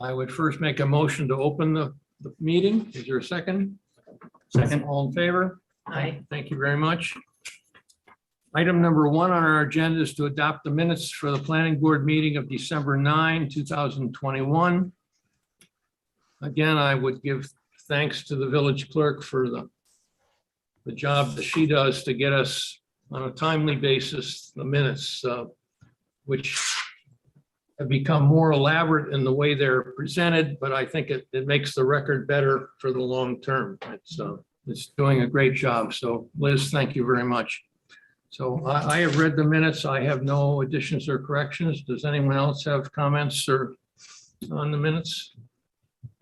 I would first make a motion to open the meeting. Is there a second? Second, all in favor? Aye. Thank you very much. Item number 1 on our agenda is to adopt the minutes for the planning board meeting of December 9, 2021. Again, I would give thanks to the village clerk for the job that she does to get us on a timely basis, the minutes, which have become more elaborate in the way they're presented, but I think it makes the record better for the long term. It's doing a great job. So Liz, thank you very much. So I have read the minutes. I have no additions or corrections. Does anyone else have comments or on the minutes?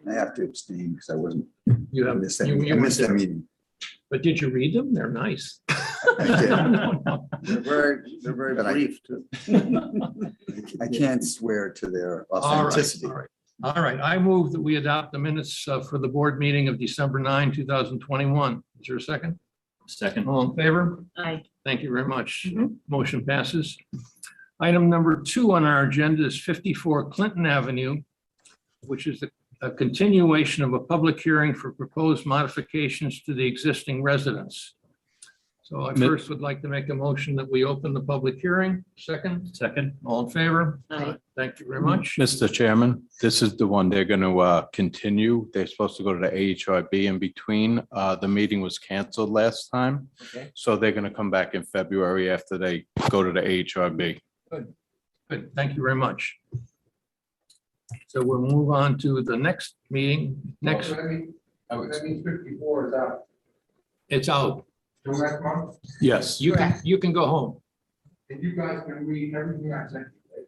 I have to abstain because I wasn't. You I have, missed that meeting. but did you read them? They're nice. They're very brief too. I can't swear to their authenticity. All right. I move that we adopt the minutes for the board meeting of December 9, 2021. Is there a second? Second. All in favor? Aye. Thank you very much. Motion passes. Item number 2 on our agenda is 54 Clinton Avenue, which is a continuation of a public hearing for proposed modifications to the existing residence. So I first would like to make a motion that we open the public hearing. Second, all in favor? Aye. Thank you very much. Mr. Chairman, this is the one they're going to continue. They're supposed to go to the AHRB in between. The meeting was canceled last time. Okay. So they're going to come back in February after they go to the AHRB. Good. Thank you very much. So we'll move on to the next meeting. Next, That means 54 is out. it's out. So next month, Yes. You can go home. and you guys can read everything I sent you.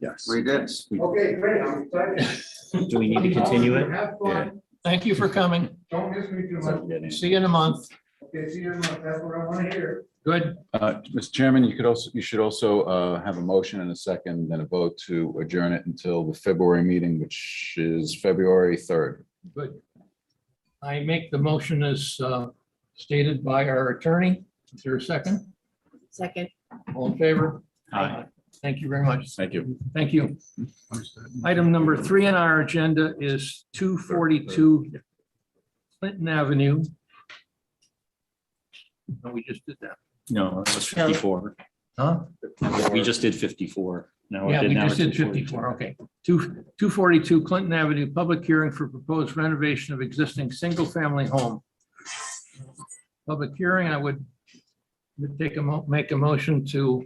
Yes. We did. Okay, great, I'm excited. Do we need to continue it? Have fun, Thank you for coming. don't miss me too much. See you in a month. Okay, see you in a month, that's what I want to hear. Good. Mr. Chairman, you should also have a motion and a second, then a vote to adjourn it until the February meeting, which is February 3rd. Good. I make the motion as stated by our attorney. Is there a second? Second. All in favor? Aye. Thank you very much. Thank you. Thank you. Item number 3 on our agenda is 242 Clinton Avenue. No, we just did that. No, it was 54. Huh? We just did 54. No, Yeah, we now just it's did 54. Okay. 242 Clinton Avenue, public hearing for proposed renovation of existing single-family home. Public hearing, I would make a motion to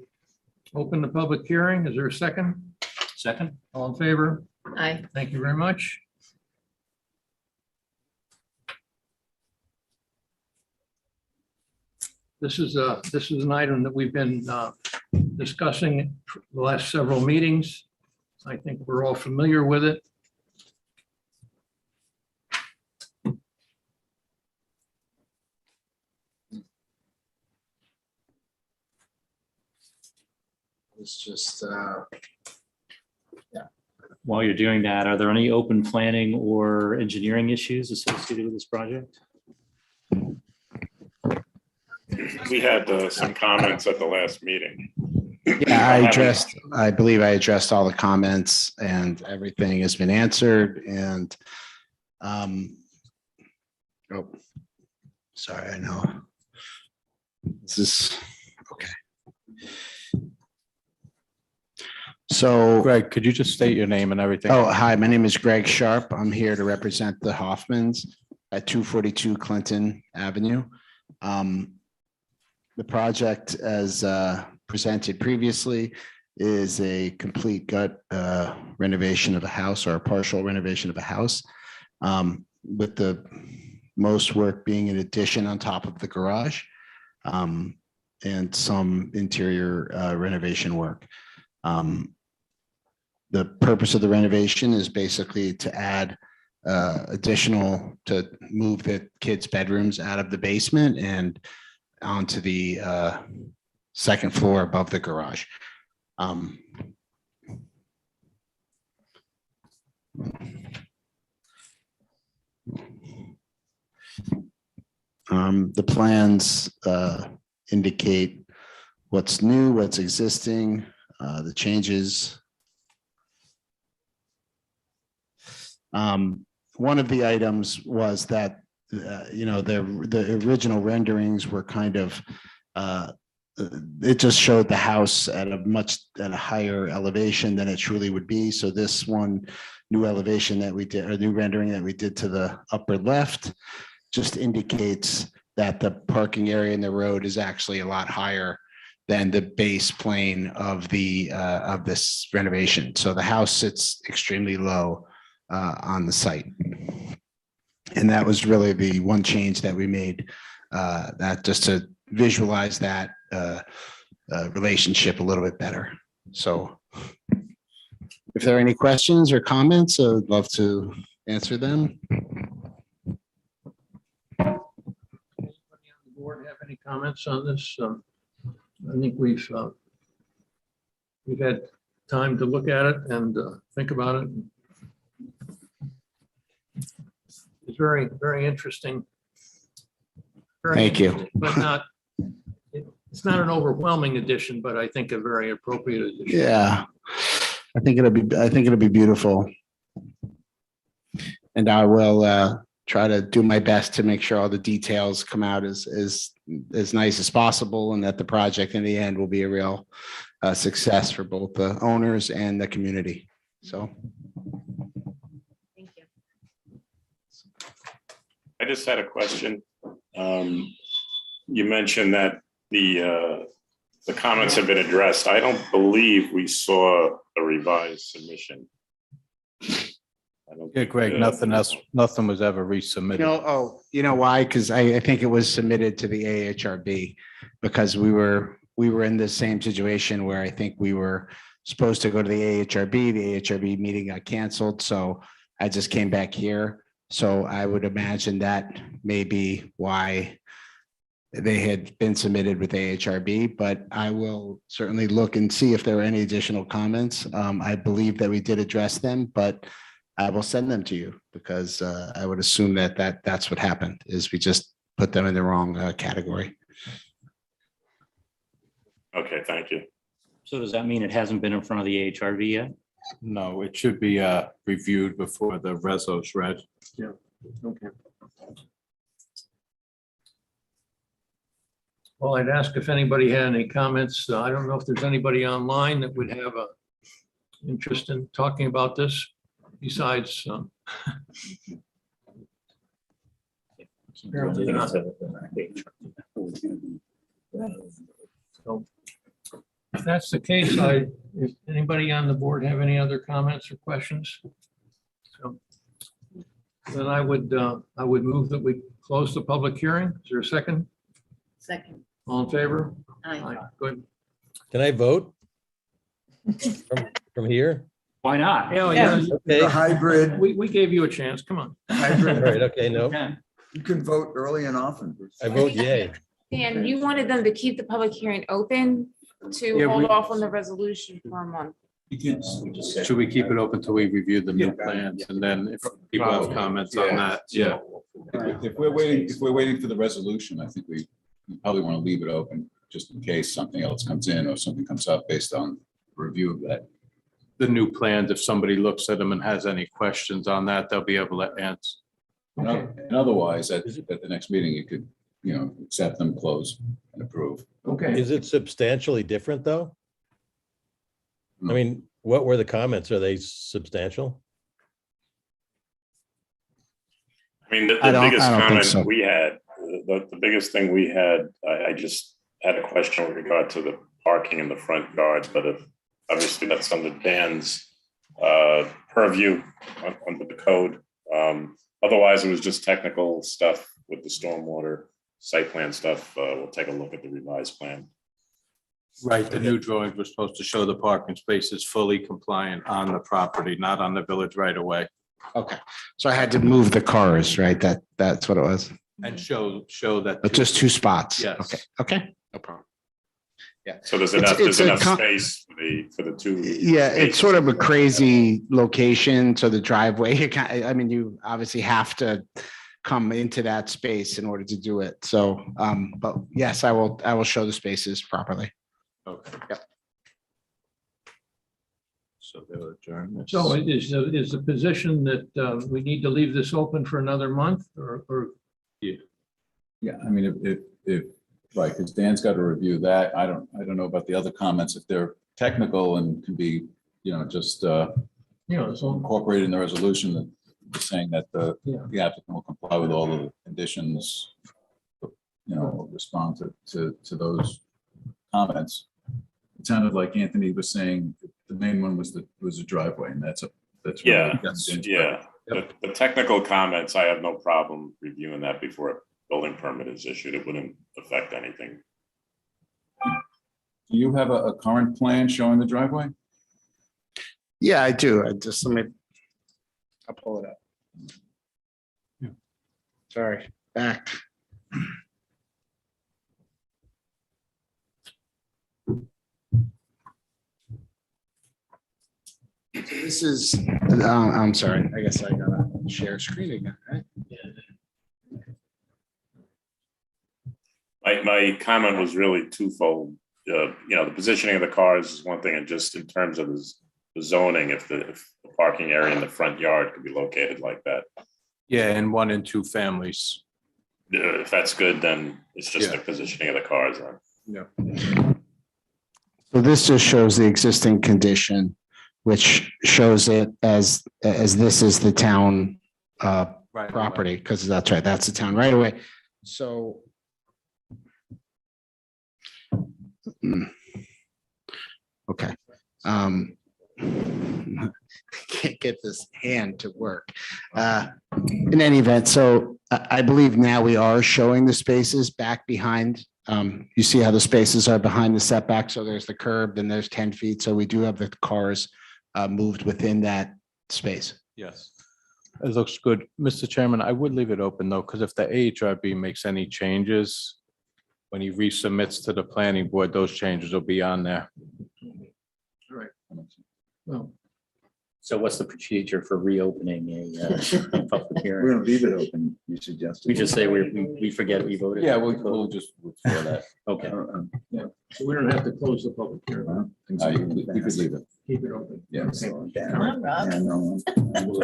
open the public hearing. Is there a second? Second. All in favor? Aye. Thank you very much. This is an item that we've been discussing for the last several meetings. I think we're all familiar with it. It's just, While you're doing that, are there any open planning or engineering issues associated with this project? We had some comments at the last meeting. Yeah, I believe I addressed all the comments and everything has been answered and, oh, sorry, I know. This is, okay. So, Greg, could you just state your name and everything? oh, hi, my name is Greg Sharp. I'm here to represent the Hoffmans at 242 Clinton Avenue. The project as presented previously is a complete gut renovation of a house or a partial renovation of a house, with the most work being an addition on top of the garage and some interior renovation work. The purpose of the renovation is basically to add to move the kids' bedrooms out of the basement and onto the second floor above the garage. The plans indicate what's new, what's existing, the changes. One of the items was that, the original renderings were kind of, it just showed the house at a higher elevation than it truly would be. So this one new elevation that we did, or new rendering that we did to the upper left, just indicates that the parking area in the road is actually a lot higher than the base plane of this renovation. So the house sits extremely low on the site. And that was really the one change that we made, that just to visualize that relationship a little bit better. So if there are any questions or comments, I'd love to answer them. Anybody on the board have any comments on this? I think we've had time to look at it and think about it. It's very, very interesting. Thank you. Interesting, but it's not an overwhelming addition, but I think a very appropriate addition. Yeah, I think it'll be beautiful. And I will try to do my best to make sure all the details come out as nice as possible, and that the project in the end will be a real success for both the owners and the community. So. Thank you. I just had a question. You mentioned that the comments have been addressed. I don't believe we saw a revised submission. Yeah, Greg, nothing was ever resubmitted. You know why? Because I think it was submitted to the AHRB, because we were in the same situation where I think we were supposed to go to the AHRB. The AHRB meeting got canceled, so I just came back here. So I would imagine that may be why they had been submitted with AHRB, but I will certainly look and see if there are any additional comments. I believe that we did address them, but I will send them to you, because I would assume that's what happened, is we just put them in the wrong category. Okay, thank you. So does that mean it hasn't been in front of the AHRB yet? No, it should be reviewed before the reso's read. Yeah, okay. Well, I'd ask if anybody had any comments. I don't know if there's anybody online that would have a interest in talking about this besides. Apparently not. So if that's the case, if anybody on the board have any other comments or questions? So then I would move that we close the public hearing. Is there a second? Second. All in favor? Aye. Good. Can I vote? From here? Why not? Yeah, The Okay, hybrid, we gave you a chance. Come on. all hybrid, right, okay, no, you can vote early and often. I vote yay. Dan, you wanted them to keep the public hearing open to Yeah, hold we- off on the resolution for a month. Should we keep it open till we review the new plans, and then if people have comments on that? Yeah. If we're waiting for the resolution, I think we probably want to leave it open just in case something else comes in or something comes up based on review of that. The new plans, if somebody looks at them and has any questions on that, they'll be able to answer. And otherwise, at the next meeting, you could, accept them, close and approve. Okay. Is it substantially different, though? I mean, what were the comments? Are they substantial? I mean, the I don't biggest think comment so. we had, the biggest thing we had, I just had a question with regard to the parking in the front yard, but obviously that's under Dan's purview under the code. Otherwise, it was just technical stuff with the stormwater site plan stuff. We'll take a look at the revised plan. Right, the new drawings were supposed to show the parking spaces fully compliant on the property, not on the village right away, Okay, so I had to move the cars, right? That's what it was. and show that. But just two spots. Yes. Okay, no problem. So there's It's enough a space for the two. Yeah, it's sort of a crazy location. So the driveway, you obviously have to come into that space in order to do it. So, but yes, I will show the spaces properly. Okay. Yep. So they'll adjourn this. So is the position that we need to leave this open for another month or? Yeah, I mean, if, right, because Dan's got to review that. I don't know about the other comments, if they're technical and can be, just So incorporated in the resolution that is saying that Yeah. the applicant will comply with all the conditions, respond to those comments. It sounded like Anthony was saying the main one was the driveway, and that's really Yeah, Dan's yeah. The technical comments, I have no problem reviewing that before a building permit is issued. It wouldn't affect anything. Do you have a current plan showing the driveway? Yeah, I do. I'll pull it up. Sorry, back. This is, I'm sorry, I guess I gotta share screen again, right? My comment was really twofold. The positioning of the cars is one thing, and just in terms of the zoning, if the parking area in the front yard could be located like that. Yeah, and 1 and 2 families. If that's good, then it's just the positioning of the cars. Yeah. So this just shows the existing condition, which shows it as this is the town Right. property, because that's right, that's the town right away. So. Okay. Can't get this hand to work. In any event, so I believe now we are showing the spaces back behind. You see how the spaces are behind the setback. So there's the curb, then there's 10 feet. So we do have the cars moved within that space. Yes. It looks good. Mr. Chairman, I would leave it open though, because if the AHRB makes any changes, when he resubmits to the planning board, those changes will be on there. Right. Well, So what's the procedure for reopening a public We're hearing? gonna leave it open, you suggested. We just say we forget we voted? Yeah, we'll just withdraw that. Okay. so we don't have to close the public hearing. We could leave it. Keep it open. Yes. Come on, Rob. We'll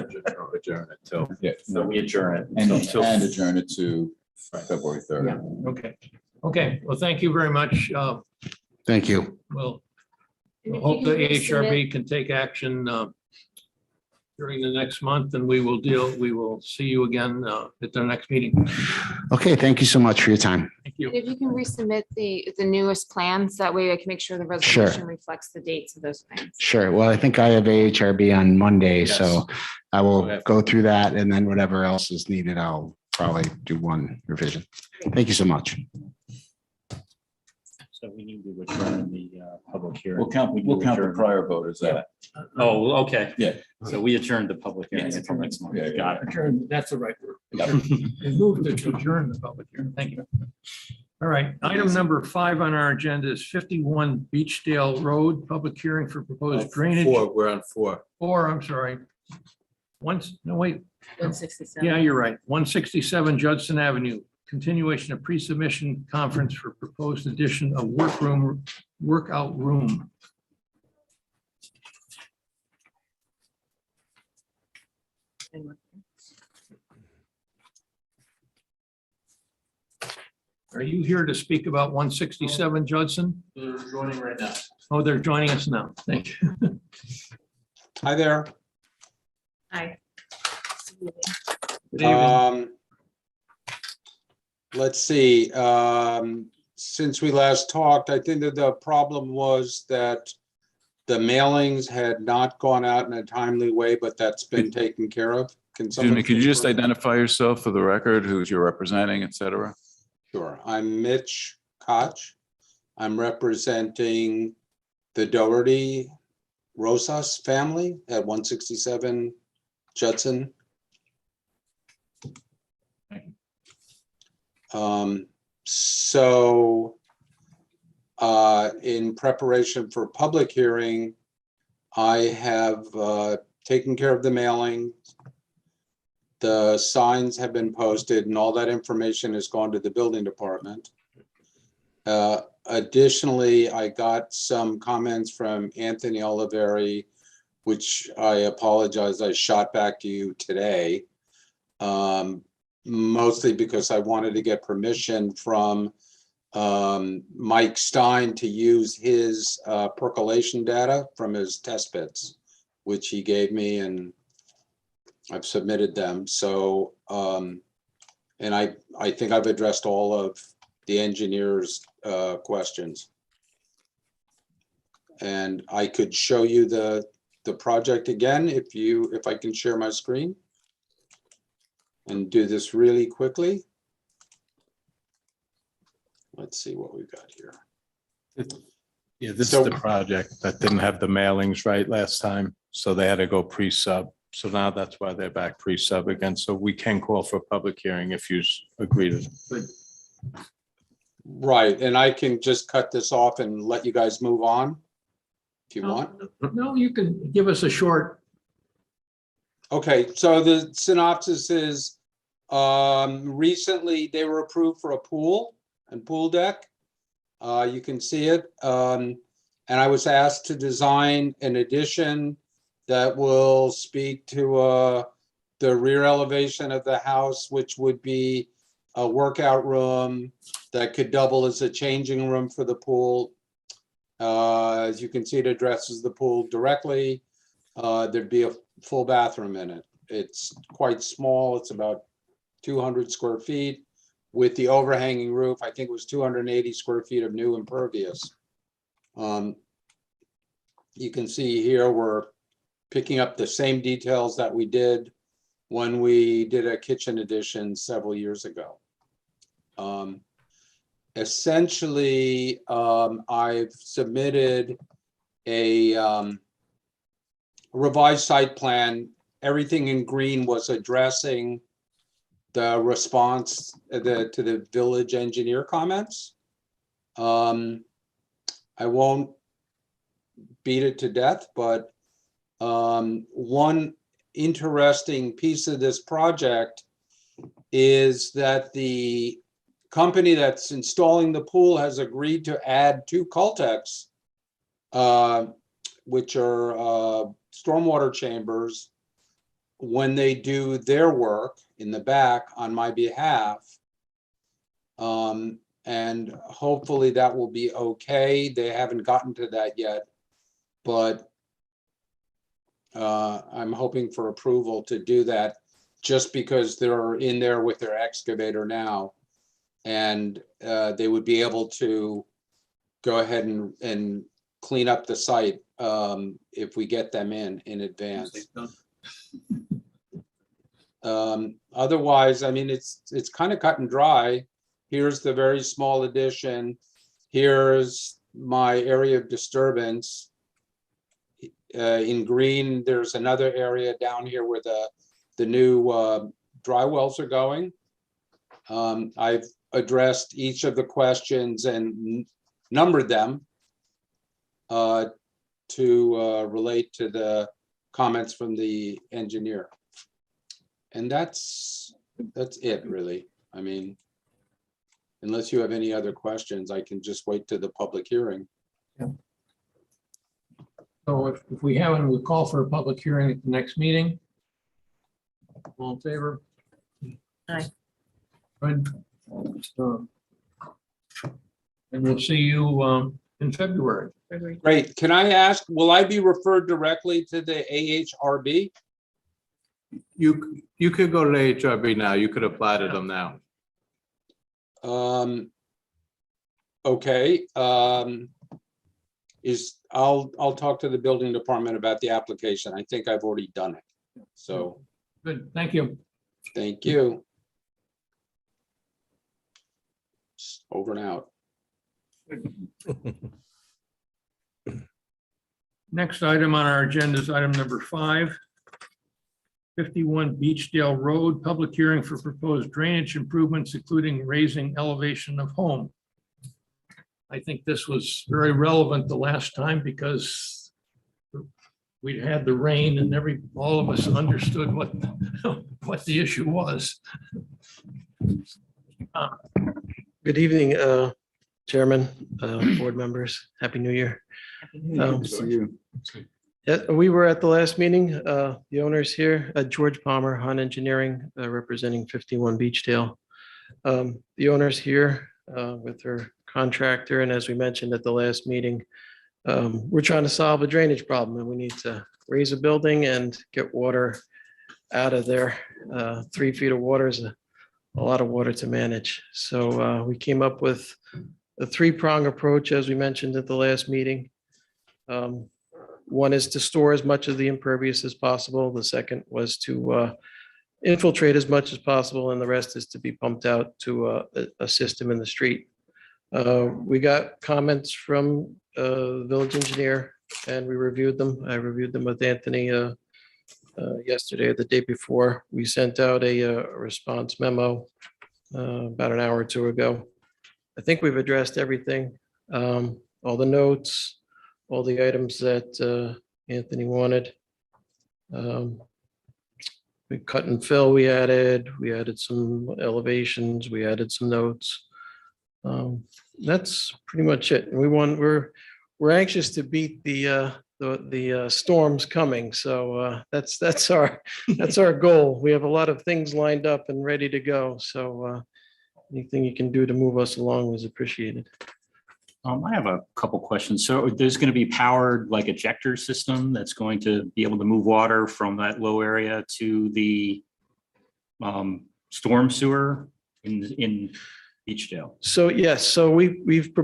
adjourn it till. Yeah. So we adjourn it. And until- adjourn it to February 3rd. Yeah, okay. Well, thank you very much. Thank you. We'll And if you hope the can resubmit- AHRB can take action during the next month, and we will see you again at the next meeting. Okay, thank you so much for your time. Thank you. If you can resubmit the newest plans, that way I can make sure the Sure. resolution reflects the dates of those plans. Sure. Well, I think I have AHRB on Monday, so I will Okay. go through that, and then whatever else is needed, I'll probably do one revision. Thank you so much. So we need to adjourn the public hearing. We'll count the adjourn. prior vote as that. Oh, okay. Yeah. So we adjourned the public hearing Yes. until next month. Yeah, yeah. Got it. Adjourn, that's the right word. Yeah. We moved to adjourn the public hearing. Thank you. All right, item number 5 on our agenda is 51 Beechdale Road, public hearing for proposed drainage. 4, we're on 4. Or, I'm sorry. No, wait. 167. Yeah, you're right. 167 Judson Avenue, continuation of pre-submission conference for proposed addition of workout room. Are you here to speak about 167 Judson? They're joining right now. Oh, they're joining us now. Thank you. Hi there. Hi. Good evening. Let's see, since we last talked, I think that the problem was that the mailings had not gone out in a timely way, but that's been taken care of. Can Excuse me, someone could you just confirm? identify yourself for the record, who's you're representing, et cetera? Sure, I'm Mitch Koch. I'm representing the Doherty Rosas family at 167 Judson. In preparation for public hearing, I have taken care of the mailing. The signs have been posted and all that information has gone to the building department. Additionally, I got some comments from Anthony Oliveri which I apologize, I shot back to you today. Mostly because I wanted to get permission from Mike Stein to use his percolation data from his test pits, which he gave me, and I've submitted them. So, and I think I've addressed all of the engineer's questions. And I could show you the project again if I can share my screen and do this really quickly. Let's see what we've got here. Yeah, this So- is the project that didn't have the mailings right last time, so they had to go pre-sub. So now that's why they're back pre-sub again. So we can call for a public hearing if you agree to. Right, and I can just cut this off and let you guys move on if you want. No, you can give us a short, Okay, so the synopsis is, recently they were approved for a pool and pool deck. You can see it. And I was asked to design an addition that will speak to the rear elevation of the house, which would be a workout room that could double as a changing room for the pool. As you can see, it addresses the pool directly. There'd be a full bathroom in it. It's quite small. It's about 200 square feet with the overhanging roof. I think it was 280 square feet of new impervious. You can see here, we're picking up the same details that we did when we did a kitchen addition several years ago. Essentially, I've submitted a revised site plan. Everything in green was addressing the response to the village engineer comments. I won't beat it to death, but one interesting piece of this project is that the company that's installing the pool has agreed to add 2 Cultex, which are stormwater chambers, when they do their work in the back on my behalf. And hopefully that will be okay. They haven't gotten to that yet, but I'm hoping for approval to do that just because they're in there with their excavator now. And they would be able to go ahead and clean up the site if we get them in advance. Otherwise, I mean, it's kind of cut and dry. Here's the very small addition. Here's my area of disturbance. In green, there's another area down here where the new dry wells are going. I've addressed each of the questions and numbered them to relate to the comments from the engineer. And that's it, really. I mean, unless you have any other questions, I can just wait to the public hearing. so if we haven't, we'll call for a public hearing at the next meeting. All in favor? Aye. Good. And we'll see you in February. Great. Can I ask, will I be referred directly to the AHRB? You could go to the HRB now. You could apply to them now. Okay. I'll talk to the building department about the application. I think I've already done it. So, Good, thank you. thank you. Over and out. Next item on our agenda is item number 5. 51 Beechdale Road, public hearing for proposed drainage improvements, including raising elevation of home. I think this was very relevant the last time because we had the rain and all of us understood what the issue was. Good evening, Chairman, board members. Happy New Year. Good to see you. Yeah, we were at the last meeting. The owner's here, George Palmer, Han Engineering, representing 51 Beechdale. The owner's here with her contractor, and as we mentioned at the last meeting, we're trying to solve a drainage problem, and we need to raise a building and get water out of there. 3 feet of water is a lot of water to manage. So we came up with a 3-prong approach, as we mentioned at the last meeting. One is to store as much of the impervious as possible. The second was to infiltrate as much as possible, and the rest is to be pumped out to a system in the street. We got comments from the village engineer, and we reviewed them. I reviewed them with Anthony yesterday or the day before. We sent out a response memo about an hour or two ago. I think we've addressed everything, all the notes, all the items that Anthony wanted. We cut and fill, we added some elevations, we added some notes. That's pretty much it. And we're anxious to beat the storms coming. So that's our goal. We have a lot of things lined up and ready to go. So anything you can do to move us along is appreciated. I have a couple questions. So there's going to be powered like ejector system that's going to be able to move water from that low area to the storm sewer in Beechdale. So yes, so we've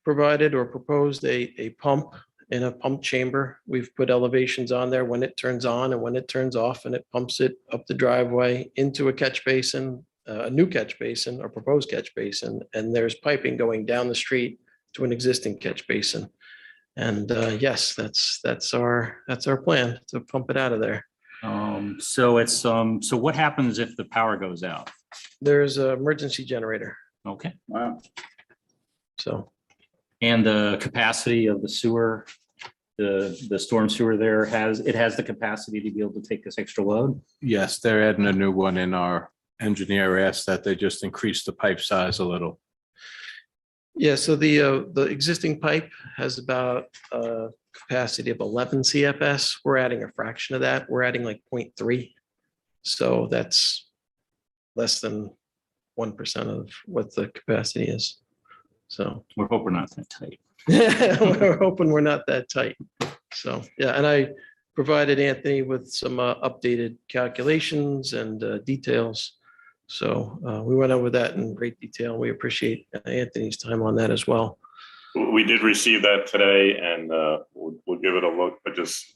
provided or proposed a pump in a pump chamber. We've put elevations on there when it turns on and when it turns off, and it pumps it up the driveway into a catch basin, a new catch basin or proposed catch basin. And there's piping going down the street to an existing catch basin. And yes, that's our plan, to pump it out of there. So what happens if the power goes out? There's an emergency generator. Okay. Wow. So. And the capacity of the sewer, the storm sewer there has the capacity to be able to take this extra load? Yes, they're adding a new one in. Our engineer asked that they just increase the pipe size a little. Yeah, so the existing pipe has about a capacity of 11 CFS. We're adding a fraction of that. We're adding like 0.3. So that's less than 1% of what the capacity is. So we're hoping we're not that tight. we're hoping we're not that tight. So yeah, and I provided Anthony with some updated calculations and details. So we went over that in great detail. We appreciate Anthony's time on that as well. We did receive that today, and we'll give it a look, but just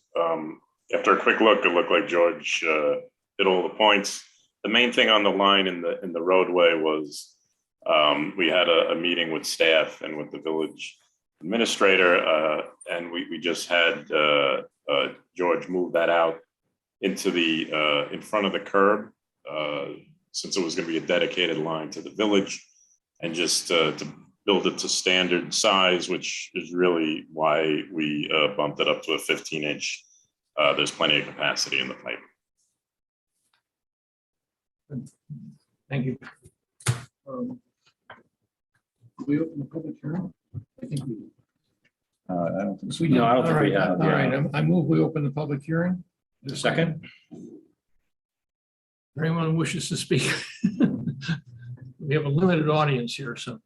after a quick look, it looked like George did all the points. The main thing on the line in the roadway was we had a meeting with staff and with the village administrator, and we just had George move that out into the in front of the curb, since it was going to be a dedicated line to the village, and just to build it to standard size, which is really why we bumped it up to a 15-inch. There's plenty of capacity in the pipe. Thank you. We open the public hearing? I think we. I don't think so. No, I don't think we have. All right, I move we open the public hearing. Second. Anyone who wishes to speak? We have a limited audience here, so.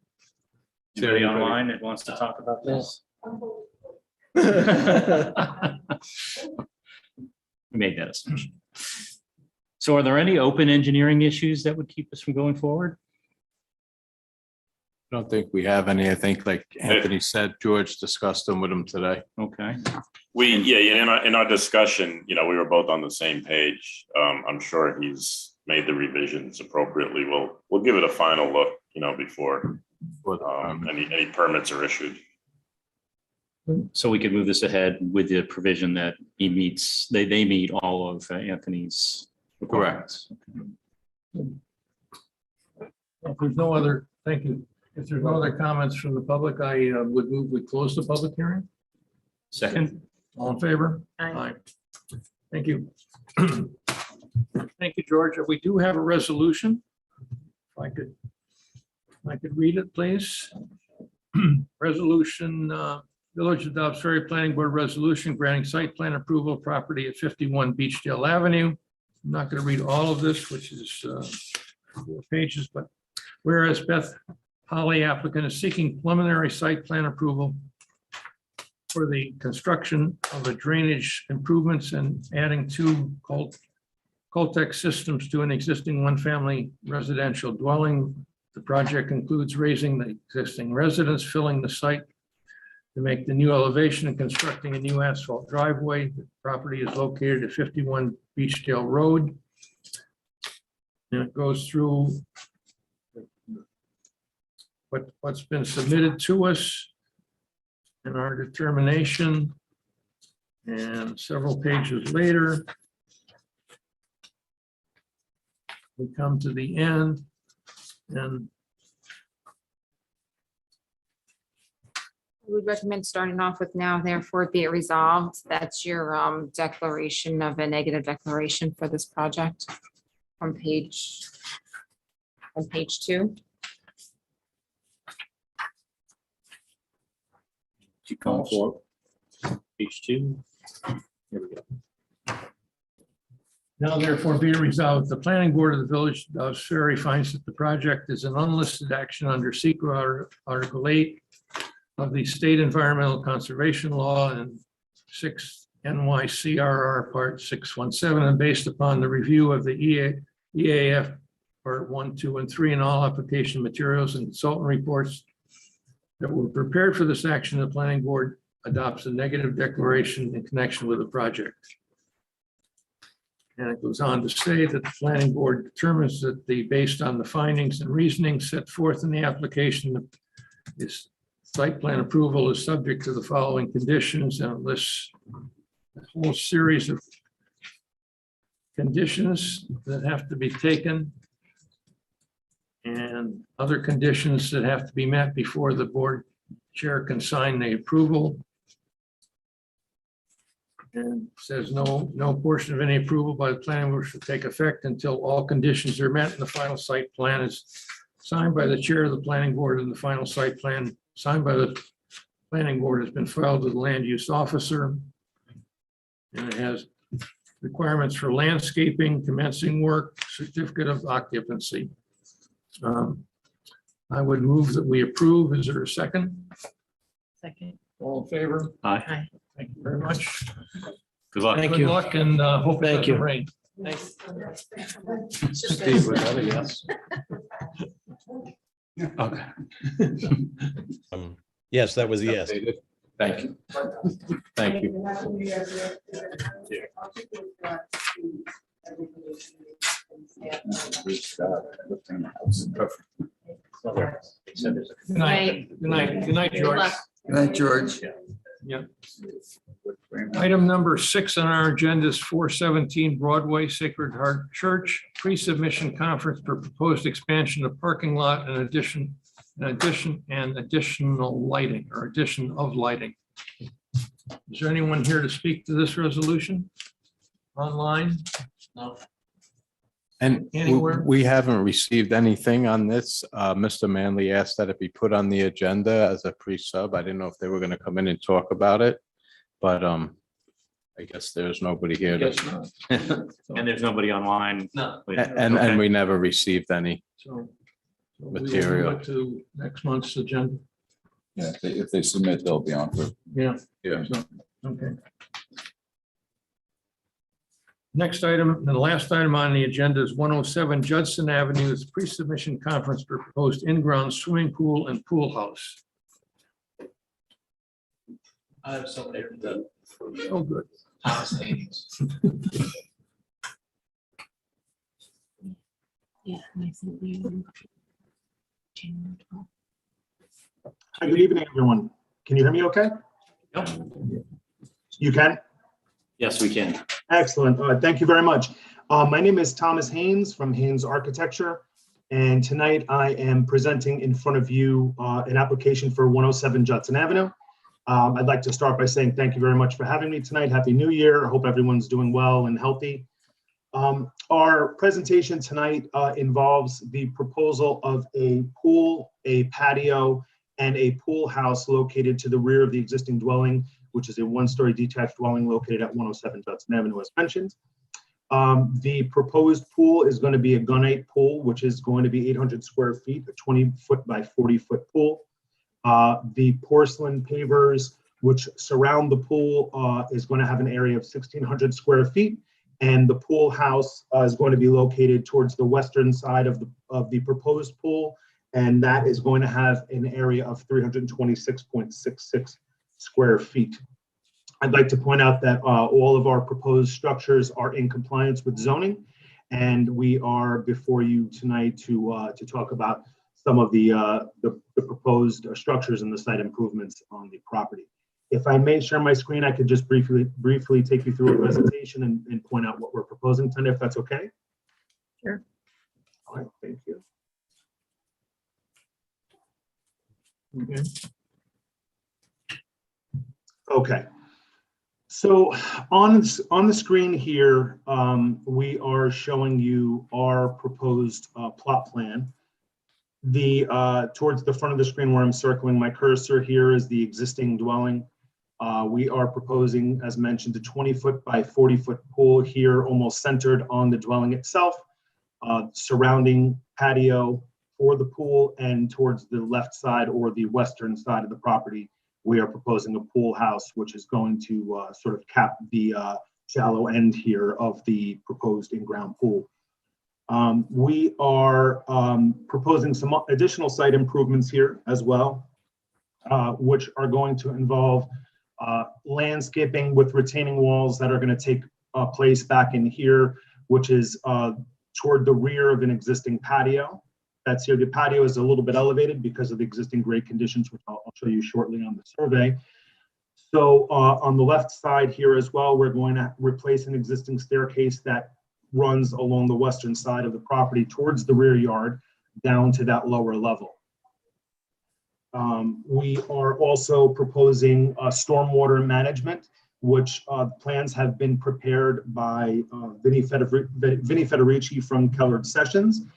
Anybody online that wants to talk about this? We made that assumption. So are there any open engineering issues that would keep us from going forward? I don't think we have any. I think, like Anthony said, George discussed them with him today. Okay. In our discussion, we were both on the same page. I'm sure he's made the revisions appropriately. We'll give it a final look, before any permits are issued. So we could move this ahead with the provision that they meet all of Anthony's requirements. If there's no other, thank you. If there's no other comments from the public, I would move we close the public hearing. Second. All in favor? Aye. Thank you. Thank you, George. We do have a resolution. If I could read it, please. Resolution Village adopts Ferry Planning Board resolution granting site plan approval of property at 51 Beechdale Avenue. I'm not going to read all of this, which is 4 pages, but whereas Beth Holly applicant is seeking preliminary site plan approval for the construction of a drainage improvements and adding 2 Coltech systems to an existing one-family residential dwelling. The project includes raising the existing residence, filling the site to make the new elevation and constructing a new asphalt driveway. The property is located at 51 Beechdale Road. And it goes through what's been submitted to us and our determination. And several pages later, we come to the end, and I would recommend starting off with now therefore be it resolved. That's your declaration of a negative declaration for this project on page 2. Keep going for page 2. Here we go. now therefore be it resolved, the planning board of the village of Ferry finds that the project is an unlisted action under SECR Article 8 of the State Environmental Conservation Law and 6 NYCRR Part 617, and based upon the review of the EAF Part 1, 2, and 3 and all application materials and consultant reports that were prepared for this action, the planning board adopts a negative declaration in connection with the project. And it goes on to say that the planning board determines that based on the findings and reasoning set forth in the application, this site plan approval is subject to the following conditions, and it lists a whole series of conditions that have to be taken and other conditions that have to be met before the board chair can sign the approval. And says no portion of any approval by the planning board should take effect until all conditions are met and the final site plan is signed by the chair of the planning board, and the final site plan signed by the planning board has been filed with the land use officer. And it has requirements for landscaping, commencing work, certificate of occupancy. I would move that we approve. Is there a second? Second. All in favor? Aye. Thank you very much. Good luck. Thank Good you. luck, and hope it Thank you. doesn't rain. Steve, was that a yes? Okay. Yes, that was a yes. Thank you. Thank you. Good night. Good night. Good night, George. luck. Good night, George. Yep. Item number 6 on our agenda is 417 Broadway Sacred Heart Church, pre-submission conference for proposed expansion of parking lot and additional lighting or addition of lighting. Is there anyone here to speak to this resolution? Online? No. And Anywhere? we haven't received anything on this. Mr. Manley asked that it be put on the agenda as a pre-sub. I didn't know if they were going to come in and talk about it, but I guess there's nobody here. Guess to- not. And there's nobody online. No. And we never received any. So we will move Material. it to next month's agenda. Yeah, if they submit, they'll be on for. Yeah. Yeah. So, okay. Next item, and the last item on the agenda is 107 Judson Avenue, is pre-submission conference for proposed in-ground swimming pool and pool house. I have somebody that. Oh, good. Yeah. Hi, good evening, everyone. Can you hear me okay? Yep. You can? Yes, we can. Excellent. Thank you very much. My name is Thomas Haynes from Haynes Architecture. And tonight I am presenting in front of you an application for 107 Judson Avenue. I'd like to start by saying thank you very much for having me tonight. Happy New Year. I hope everyone's doing well and healthy. Our presentation tonight involves the proposal of a pool, a patio, and a pool house located to the rear of the existing dwelling, which is a one-story detached dwelling located at 107 Judson Avenue, as mentioned. The proposed pool is going to be a gunite pool, which is going to be 800 square feet, a 20-foot by 40-foot pool. The porcelain pavers, which surround the pool, is going to have an area of 1,600 square feet. And the pool house is going to be located towards the western side of the proposed pool. And that is going to have an area of 326.66 square feet. I'd like to point out that all of our proposed structures are in compliance with zoning. And we are before you tonight to talk about some of the proposed structures and the site improvements on the property. If I may share my screen, I could just briefly take you through a presentation and point out what we're proposing tonight, if that's okay. Sure. All right, thank you. Okay. Okay. So on the screen here, we are showing you our proposed plot plan. Towards the front of the screen where I'm circling my cursor here is the existing dwelling. We are proposing, as mentioned, a 20-foot by 40-foot pool here, almost centered on the dwelling itself, surrounding patio for the pool, and towards the left side or the western side of the property, we are proposing a pool house, which is going to sort of cap the shallow end here of the proposed in-ground pool. We are proposing some additional site improvements here as well, which are going to involve landscaping with retaining walls that are going to take place back in here, which is toward the rear of an existing patio. That's here. The patio is a little bit elevated because of the existing grade conditions, which I'll show you shortly on the survey. So on the left side here as well, we're going to replace an existing staircase that runs along the western side of the property towards the rear yard down to that lower level. We are also proposing stormwater management, which plans have been prepared by Vinnie Federici from Kellard Sessions.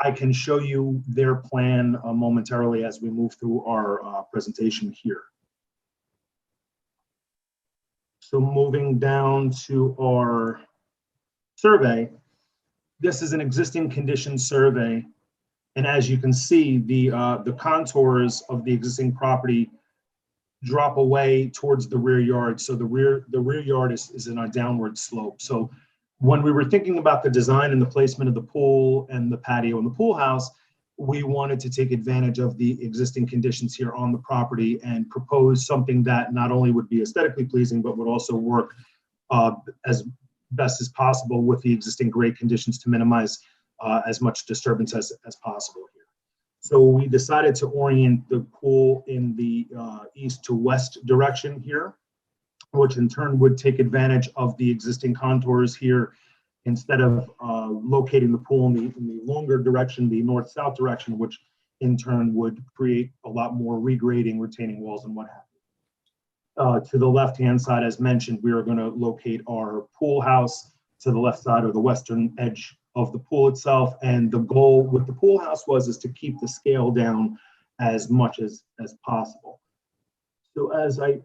I can show you their plan momentarily as we move through our presentation here. So moving down to our survey, this is an existing condition survey. And as you can see, the contours of the existing property drop away towards the rear yard. So the rear yard is in a downward slope. So when we were thinking about the design and the placement of the pool and the patio and the pool house, we wanted to take advantage of the existing conditions here on the property and propose something that not only would be aesthetically pleasing, but would also work as best as possible with the existing grade conditions to minimize as much disturbance as possible here. So we decided to orient the pool in the east to west direction here, which in turn would take advantage of the existing contours here instead of locating the pool in the longer direction, the north-south direction, which in turn would create a lot more regrading, retaining walls, and what have you. To the left-hand side, as mentioned, we are going to locate our pool house to the left side or the western edge of the pool itself. And the goal with the pool house is to keep the scale down as much as possible. So as I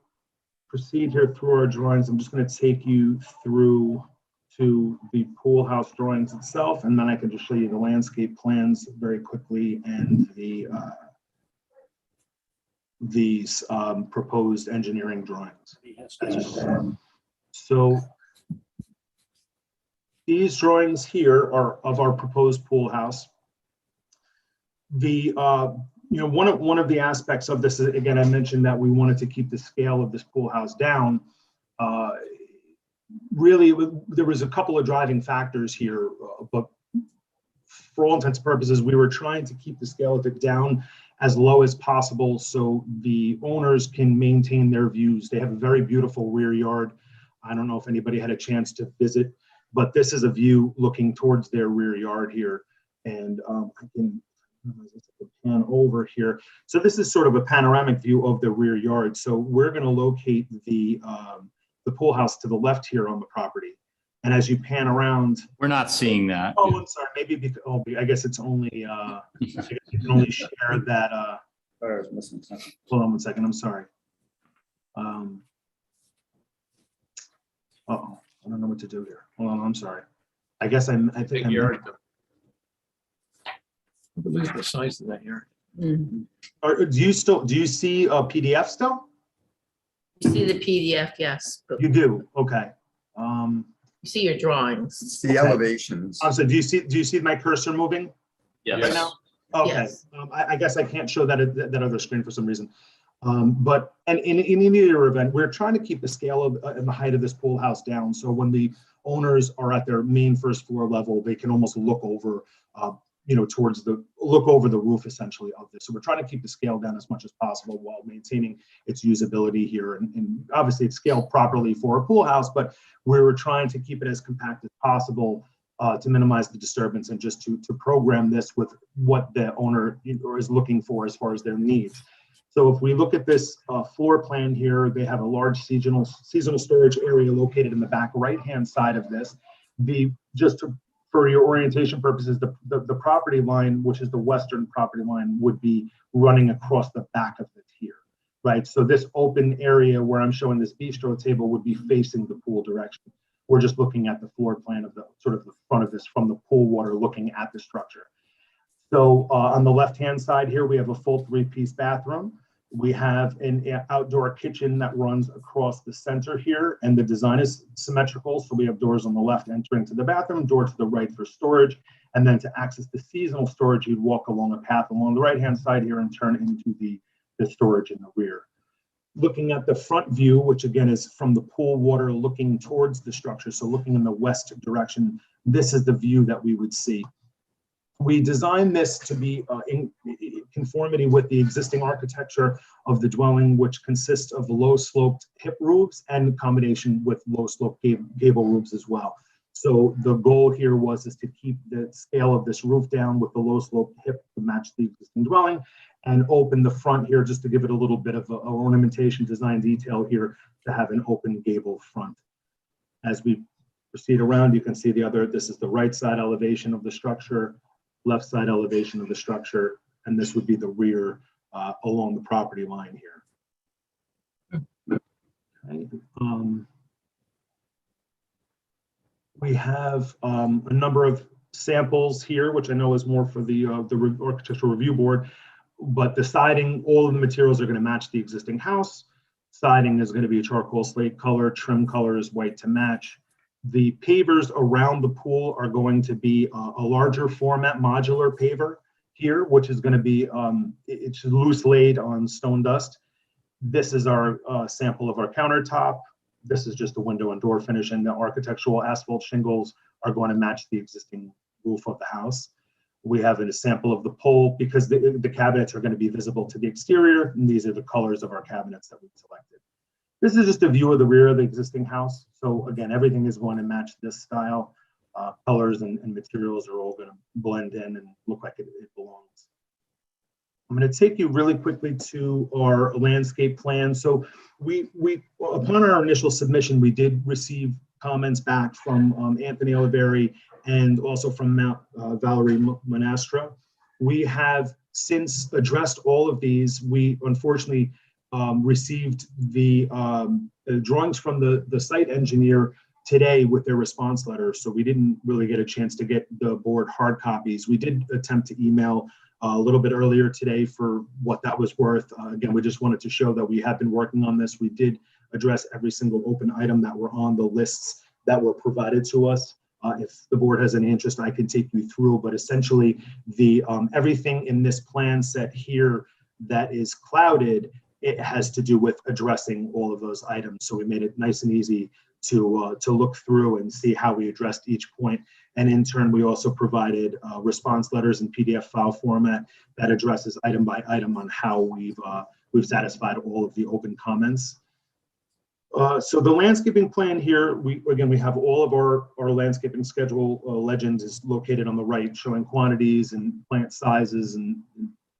proceed here through our drawings, I'm just going to take you through to the pool house drawings itself, and then I can just show you the landscape plans very quickly and these proposed engineering drawings. So these drawings here are of our proposed pool house. One of the aspects of this is, again, I mentioned that we wanted to keep the scale of this pool house down. Really, there was a couple of driving factors here, but for all intents and purposes, we were trying to keep the scale of it down as low as possible so the owners can maintain their views. They have a very beautiful rear yard. I don't know if anybody had a chance to visit, but this is a view looking towards their rear yard here. And I can pan over here. So this is sort of a panoramic view of the rear yard. So we're going to locate the pool house to the left here on the property. And as you pan around, We're not seeing that. oh, I'm sorry, maybe because, I guess it's only, I guess you can only share that Sorry, I was missing something. Hold on one second, I'm sorry. Uh-oh, I don't know what to do here. Hold on, I'm sorry. I guess I think. Big yard. I believe the size of that yard. Do you see a PDF still? You see the PDF, yes, but You do, okay. you see your drawings. The elevations. So do you see my cursor moving right now? Okay, Yes. I guess I can't show that other screen for some reason. But in either event, we're trying to keep the scale of and the height of this pool house down. So when the owners are at their main first floor level, they can almost look over, look over the roof essentially of this. So we're trying to keep the scale down as much as possible while maintaining its usability here. And obviously it's scaled properly for a pool house, but we were trying to keep it as compact as possible to minimize the disturbance and just to program this with what the owner is looking for as far as their needs. So if we look at this floor plan here, they have a large seasonal storage area located in the back right-hand side of this. For your orientation purposes, the property line, which is the western property line, would be running across the back of it here, right? So this open area where I'm showing this Beechdale table would be facing the pool direction. We're just looking at the floor plan of the sort of the front of this from the pool water looking at the structure. So on the left-hand side here, we have a full 3-piece bathroom. We have an outdoor kitchen that runs across the center here, and the design is symmetrical. So we have doors on the left entering to the bathroom, door to the right for storage, and then to access the seasonal storage, you'd walk along a path along the right-hand side here and turn into the storage in the rear. Looking at the front view, which again is from the pool water looking towards the structure, so looking in the west direction, this is the view that we would see. We designed this to be in conformity with the existing architecture of the dwelling, which consists of low-sloped hip roofs and in combination with low-sloped gable roofs as well. So the goal here was to keep the scale of this roof down with the low-sloped hip to match the existing dwelling, and open the front here just to give it a little bit of a ornamentation design detail here to have an open gable front. As we proceed around, you can see this is the right side elevation of the structure, left side elevation of the structure, and this would be the rear along the property line here. Okay. We have a number of samples here, which I know is more for the Architectural Review Board, but the siding, all of the materials are going to match the existing house. Siding is going to be a charcoal slate color, trim color is white to match. The pavers around the pool are going to be a larger format modular paver here, which is going to be, it's loose laid on stone dust. This is our sample of our countertop. This is just the window and door finish, and the architectural asphalt shingles are going to match the existing roof of the house. We have a sample of the pole because the cabinets are going to be visible to the exterior, and these are the colors of our cabinets that we've selected. This is just a view of the rear of the existing house. So again, everything is going to match this style. Colors and materials are all going to blend in and look like it belongs. I'm going to take you really quickly to our landscape plan. So we upon our initial submission, we did receive comments back from Anthony Oliveri and also from Valerie Monastra. We have since addressed all of these. We unfortunately received the drawings from the site engineer today with their response letter, so we didn't really get a chance to get the board hard copies. We did attempt to email a little bit earlier today for what that was worth. Again, we just wanted to show that we have been working on this. We did address every single open item that were on the lists that were provided to us. If the board has any interest, I can take you through, but essentially the everything in this plan set here that is clouded, it has to do with addressing all of those items. So we made it nice and easy to look through and see how we addressed each point. And in turn, we also provided response letters in PDF file format that addresses item by item on how we've satisfied all of the open comments. So the landscaping plan here, we have all of our landscaping schedule legend is located on the right, showing quantities and plant sizes and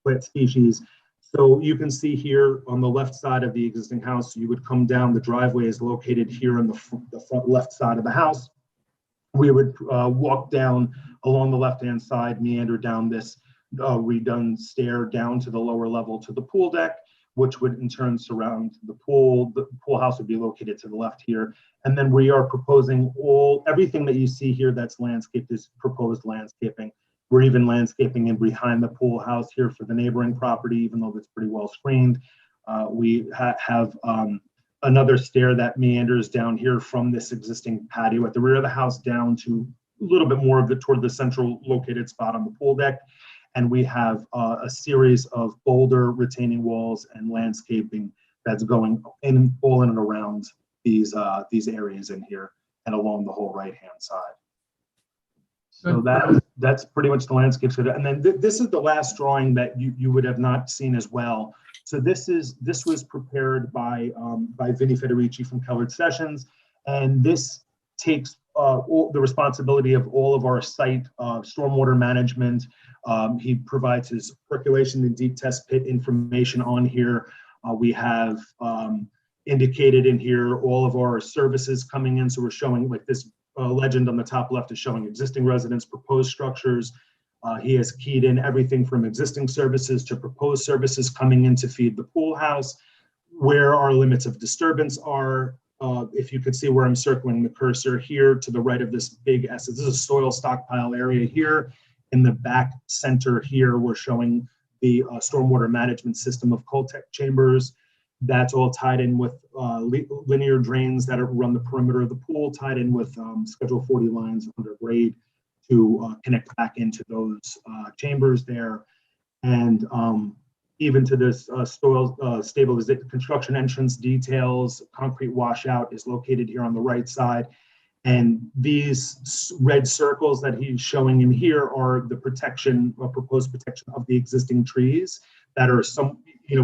plant species. So you can see here on the left side of the existing house, you would come down, the driveway is located here on the front left side of the house. We would walk down along the left-hand side, meander down this redone stair down to the lower level to the pool deck, which would in turn surround the pool. The pool house would be located to the left here. And then we are proposing everything that you see here that's landscaped is proposed landscaping. We're even landscaping in behind the pool house here for the neighboring property, even though it's pretty well screened. We have another stair that meanders down here from this existing patio at the rear of the house down to a little bit more of toward the central located spot on the pool deck. And we have a series of boulder retaining walls and landscaping that's going in all in and around these areas in here and along the whole right-hand side. So that's pretty much the landscape. And then this is the last drawing that you would have not seen as well. So this was prepared by Vinnie Federici from Keller Sessions, and this takes all the responsibility of all of our site stormwater management. He provides his percolation and deep test pit information on here. We have indicated in here all of our services coming in. So we're showing like this legend on the top left is showing existing residents, proposed structures. He has keyed in everything from existing services to proposed services coming in to feed the pool house, where our limits of disturbance are. If you could see where I'm circling the cursor here to the right of this big S, this is a soil stockpile area here. In the back center here, we're showing the stormwater management system of Coltech chambers. That's all tied in with linear drains that run the perimeter of the pool, tied in with Schedule 40 lines under grade to connect back into those chambers there. And even to this soil stabilization construction entrance details, concrete washout is located here on the right side. And these red circles that he's showing in here are the protection or proposed protection of the existing trees that are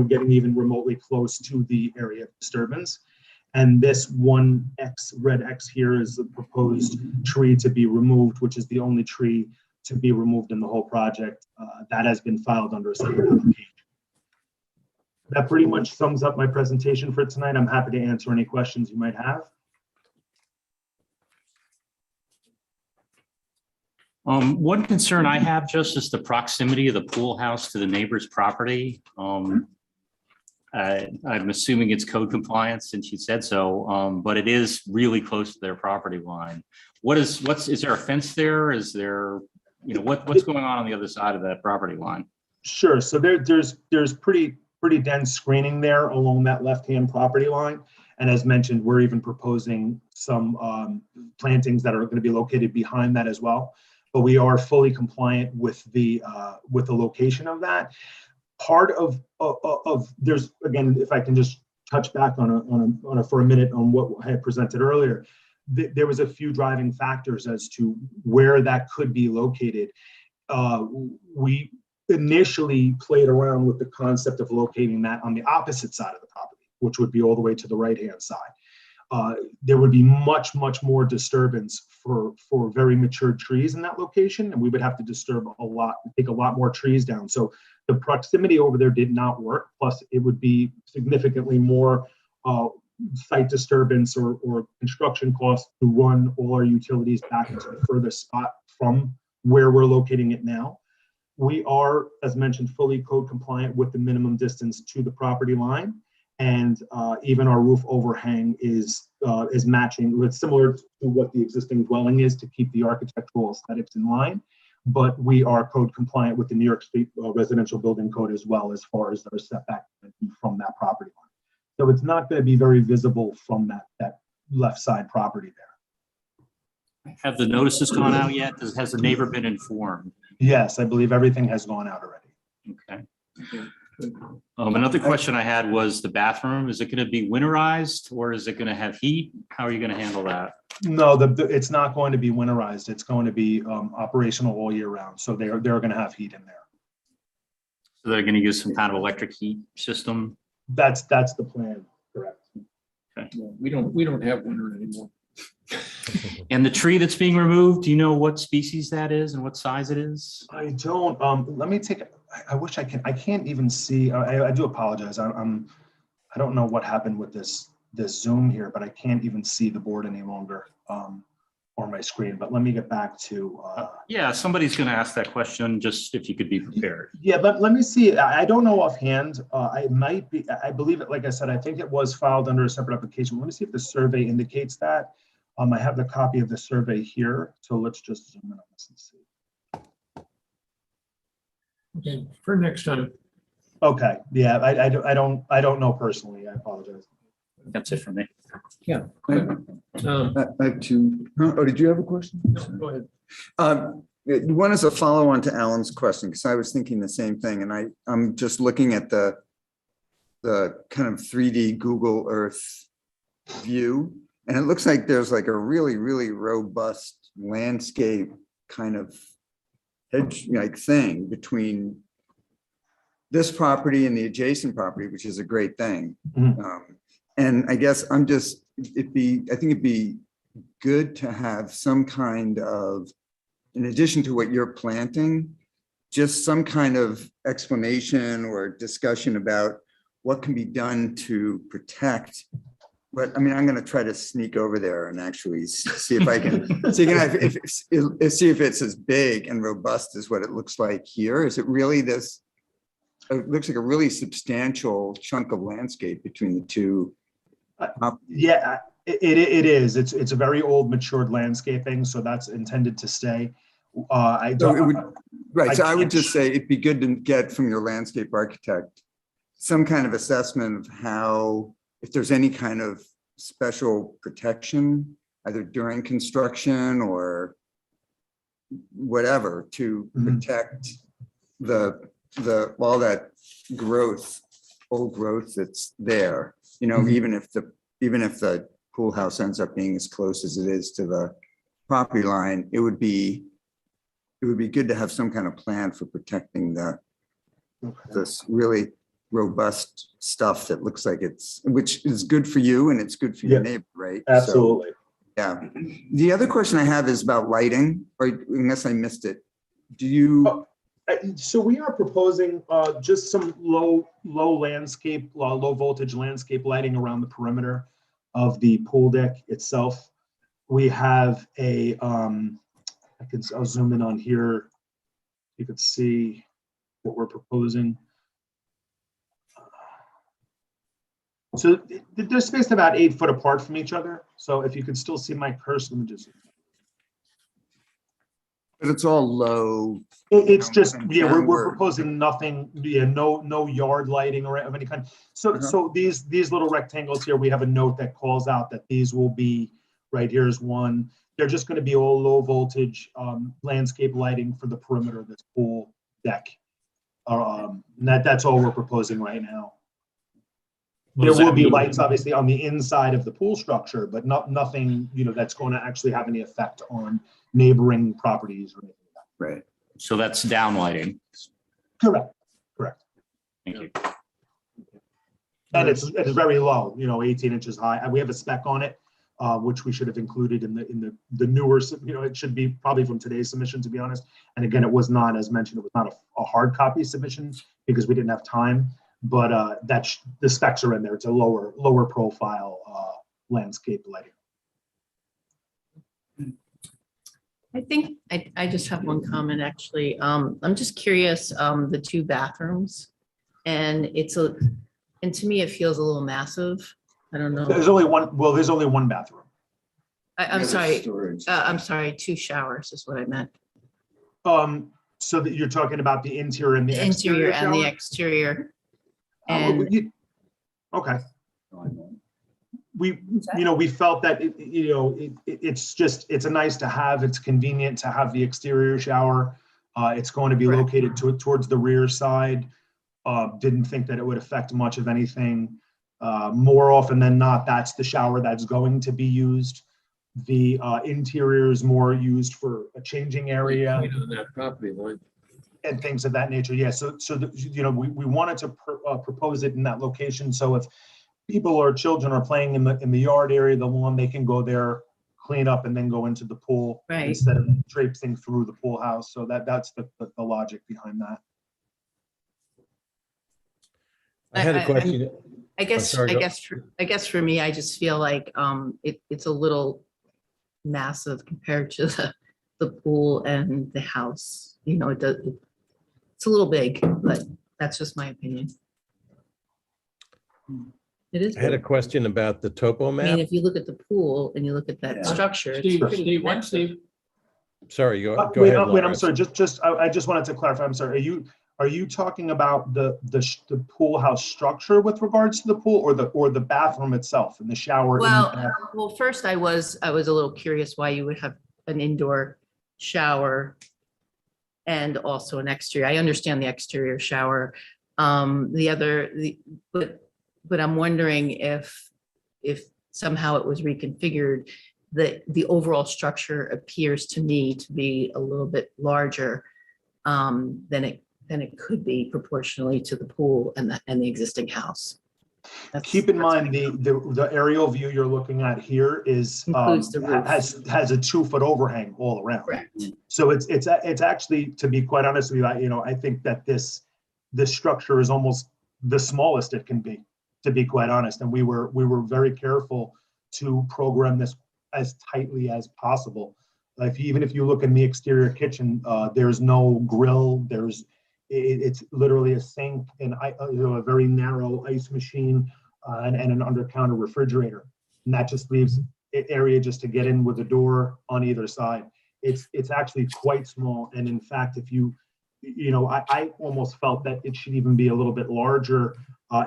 getting even remotely close to the area of disturbance. And this one red X here is the proposed tree to be removed, which is the only tree to be removed in the whole project. That has been filed under a separate application. That pretty much sums up my presentation for tonight. I'm happy to answer any questions you might have. One concern I have just is the proximity of the pool house to the neighbor's property. I'm assuming it's code compliant since you said so, but it is really close to their property line. Is there a fence there? Is there, what's going on the other side of that property line? Sure. So there's pretty dense screening there along that left-hand property line. And as mentioned, we're even proposing some plantings that are going to be located behind that as well. But we are fully compliant with the location of that. Part of there's, again, if I can just touch back on for a minute on what I had presented earlier, there was a few driving factors as to where that could be located. We initially played around with the concept of locating that on the opposite side of the property, which would be all the way to the right-hand side. There would be much more disturbance for very mature trees in that location, and we would have to disturb take a lot more trees down. So the proximity over there did not work. Plus, it would be significantly more site disturbance or construction costs to run all our utilities back into the furthest spot from where we're locating it now. We are, as mentioned, fully code compliant with the minimum distance to the property line. And even our roof overhang is matching. It's similar to what the existing dwelling is to keep the architectural aesthetics in line. But we are code compliant with the New York State residential building code as well, as far as our setback from that property line. So it's not going to be very visible from that left side property there. Have the notices gone out yet? Has the neighbor been informed? Yes, I believe everything has gone out already. Okay. Another question I had was the bathroom. Is it going to be winterized or is it going to have heat? How are you going to handle that? No, it's not going to be winterized. It's going to be operational all year round. So they're going to have heat in there. So they're going to use some kind of electric heat system? That's the plan, correct. Okay. Yeah, we don't have winter anymore. And the tree that's being removed, do you know what species that is and what size it is? I don't. Let me take. I wish I can. I can't even see. I do apologize. I don't know what happened with this Zoom here, but I can't even see the board any longer. or my screen, but let me get back to, Yeah, somebody's going to ask that question, just if you could be prepared. yeah, let me see. I don't know offhand. I might be, I believe it, like I said, I think it was filed under a separate application. Let me see if the survey indicates that. I have the copy of the survey here. So let's just zoom in on this and see. Okay, for next time. Okay, yeah, I don't know personally. I apologize. That's it for me. Yeah. I have two. Oh, did you have a question? No, go ahead. One is a follow-on to Alan's question, because I was thinking the same thing, and I'm just looking at the kind of 3D Google Earth view, and it looks like there's like a really, really robust landscape kind of hedge-like thing between this property and the adjacent property, which is a great thing. And I guess I think it'd be good to have some kind of, in addition to what you're planting, just some kind of explanation or discussion about what can be done to protect. But I mean, I'm going to try to sneak over there and actually see if I can see if it's as big and robust as what it looks like here. Is it really this? It looks like a really substantial chunk of landscape between the two. Yeah, it is. It's a very old matured landscaping, so that's intended to stay. I would just say it'd be good to get from your landscape architect some kind of assessment of how, if there's any kind of special protection, either during construction or whatever, to protect all that growth, old growth that's there. You know, even if the pool house ends up being as close as it is to the property line, it would be good to have some kind of plan for protecting this really robust stuff that looks like which is good for you and it's good for your neighbor, right? Absolutely. So, yeah. The other question I have is about lighting, or unless I missed it. Do you? So we are proposing just some low voltage landscape lighting around the perimeter of the pool deck itself. We have I'll zoom in on here. You could see what we're proposing. So they're spaced about 8 foot apart from each other. So if you could still see my cursor, let me just. But it's all low. It's just, yeah, we're proposing nothing, no yard lighting or of any kind. So these little rectangles here, we have a note that calls out that these will be, right here's one. They're just going to be all low voltage landscape lighting for the perimeter of this pool deck. That's all we're proposing right now. There will be lights obviously on the inside of the pool structure, but nothing, that's going to actually have any effect on neighboring properties or anything like that. Right. So that's downlighting. Correct. Thank you. And it's very low, 18 inches high. We have a spec on it, which we should have included in the newer, it should be probably from today's submission, to be honest. And again, it was not, as mentioned, it was not a hard copy submission because we didn't have time. But the specs are in there. It's a lower profile landscape lighting. I think I just have one comment, actually. I'm just curious, the 2 bathrooms, and to me, it feels a little massive. I don't know. There's only one bathroom. I'm sorry. I'm sorry, 2 showers is what I meant. So that you're talking about the interior and the exterior and the exterior. And okay. We felt that it's a nice to have. It's convenient to have the exterior shower. It's going to be located towards the rear side. Didn't think that it would affect much of anything. More often than not, that's the shower that's going to be used. The interior is more used for a changing area. On that property line. And things of that nature. Yeah. So we wanted to propose it in that location. So if people or children are playing in the yard area, the lawn, they can go there, clean up, and then go into the pool instead of traipsing through the pool house. So that's the logic behind that. I had a question. I guess for me, I just feel like it's a little massive compared to the pool and the house. You know, it's a little big, but that's just my opinion. It is. I had a big. question about the topo I mean, map. if you look at the pool and you look at that structure, it's Steve, pretty Steve, what, massive. Steve? Sorry, go Wait, ahead, wait, I'm Lawrence. sorry, I just wanted to clarify, I'm sorry, are you talking about the pool house structure with regards to the pool, or the bathroom itself and the shower? Well, first I was a little curious why you would have an indoor shower and also an exterior. I understand the exterior shower. But I'm wondering if somehow it was reconfigured, the overall structure appears to me to be a little bit larger than it could be proportionally to the pool and the existing house. Keep in mind, the aerial view you're looking at here is, Includes the roof. has a 2-foot overhang all around. Correct. So it's actually, to be quite honest with you, I think that this structure is almost the smallest it can be, to be quite honest. And we were very careful to program this as tightly as possible. Even if you look in the exterior kitchen, there's no grill. It's literally a sink and a very narrow ice machine and an under-counter refrigerator. And that just leaves area just to get in with a door on either side. It's actually quite small. And in fact, if I almost felt that it should even be a little bit larger